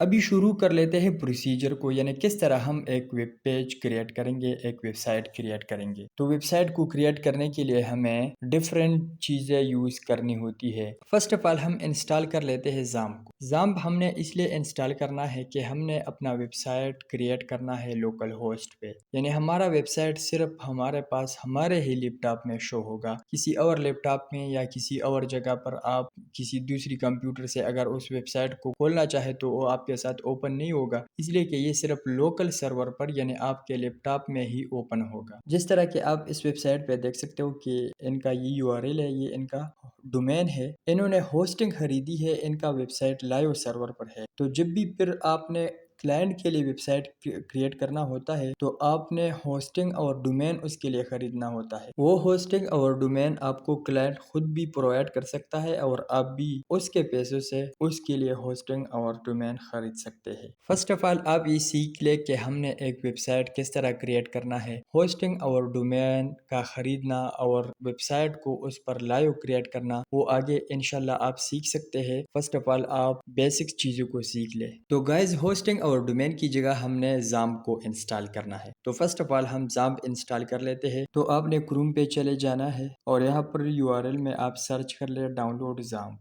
अभी शुरू कर लेते हैं प्रोसीजर को, यानी किस तरह हम एक वेब पेज क्रिएट करेंगे, एक वेबसाइट क्रिएट करेंगे। तो वेबसाइट को क्रिएट करने के लिए हमें डिफरेंट चीज़ें यूज़ करनी होती है। फर्स्ट ऑफ ऑल हम इंस्टॉल कर लेते हैं ज़ाम्प को। ज़ाम्प हमने इसलिए इंस्टॉल करना है कि हमने अपना वेबसाइट क्रिएट करना है लोकल होस्ट पे, यानी हमारा वेबसाइट सिर्फ हमारे पास हमारे ही लैपटॉप में शो होगा। किसी और लैपटॉप में या किसी और जगह पर आप किसी दूसरी कंप्यूटर से अगर उस वेबसाइट को खोलना चाहे तो वो आपके साथ ओपन नहीं होगा, इसलिए कि ये सिर्फ लोकल सर्वर पर यानी आपके लैपटॉप में ही ओपन होगा। जिस तरह के आप इस वेबसाइट पे देख सकते हो कि इनका ये यूआरएल है, ये इनका डोमेन है, इन्होंने होस्टिंग खरीदी है, इनका वेबसाइट लाइव सर्वर पर है। तो जब भी फिर आपने क्लाइंट के लिए वेबसाइट क्रिएट करना होता है तो आपने होस्टिंग और डोमेन उसके लिए खरीदना होता है। वो होस्टिंग और डोमेन आपको क्लाइंट खुद भी प्रोवाइड कर सकता है और आप भी उसके पैसों से उसके लिए होस्टिंग और डोमेन खरीद सकते हैं। फर्स्ट ऑफ ऑल आप ये सीख ले कि हमने एक वेबसाइट किस तरह क्रिएट करना है। होस्टिंग और डोमेन का खरीदना और वेबसाइट को उस पर लाइव क्रिएट करना वो आगे इंशाल्लाह आप सीख सकते हैं। फर्स्ट ऑफ ऑल आप बेसिक चीज़ों को सीख ले। तो गाइज होस्टिंग और डोमेन की जगह हमने ज़ाम्प को इंस्टॉल करना है। तो फर्स्ट ऑफ ऑल हम ज़ाम्प इंस्टॉल कर लेते हैं। तो आपने क्रोम पे चले जाना है और यहाँ पर यूआरएल में आप सर्च कर ले डाउनलोड ज़ाम्प,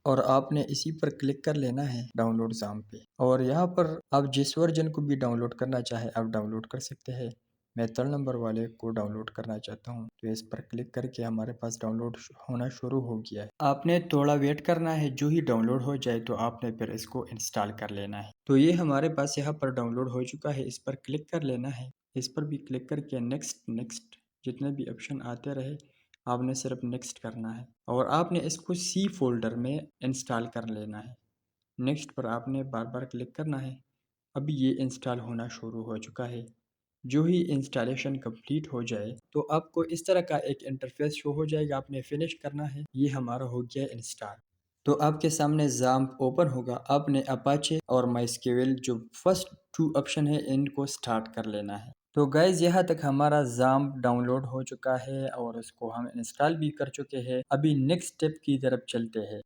और आपने इसी पर क्लिक कर लेना है डाउनलोड ज़ाम्प पे। और यहाँ पर आप जिस वर्जन को भी डाउनलोड करना चाहे आप डाउनलोड कर सकते हैं। मैं 3rd नंबर वाले को डाउनलोड करना चाहता हूँ, तो इस पर क्लिक करके हमारे पास डाउनलोड होना शुरू हो गया है। आपने थोड़ा वेट करना है, जो ही डाउनलोड हो जाए तो आपने फिर इसको इंस्टॉल कर लेना है। तो ये हमारे पास यहाँ पर डाउनलोड हो चुका है, इस पर क्लिक कर लेना है। इस पर भी क्लिक करके नेक्स्ट नेक्स्ट जितने भी ऑप्शन आते रहे आपने सिर्फ नेक्स्ट करना है और आपने इसको सी फोल्डर में इंस्टॉल कर लेना है। नेक्स्ट पर आपने बार बार क्लिक करना है। अभी ये इंस्टॉल होना शुरू हो चुका है। जो ही इंस्टॉलेशन कंप्लीट हो जाए तो आपको इस तरह का एक इंटरफेस शो हो जाएगा, आपने फिनिश करना है। ये हमारा हो गया इंस्टॉल। तो आपके सामने ज़ाम्प ओपन होगा, आपने अपाचे और माइस्क्वेल जो फर्स्ट 2 ऑप्शन है इनको स्टार्ट कर लेना है। तो गाइज यहाँ तक हमारा ज़ाम्प डाउनलोड हो चुका है और उसको हम इंस्टॉल भी कर चुके हैं। अभी नेक्स्ट स्टेप की तरफ चलते हैं।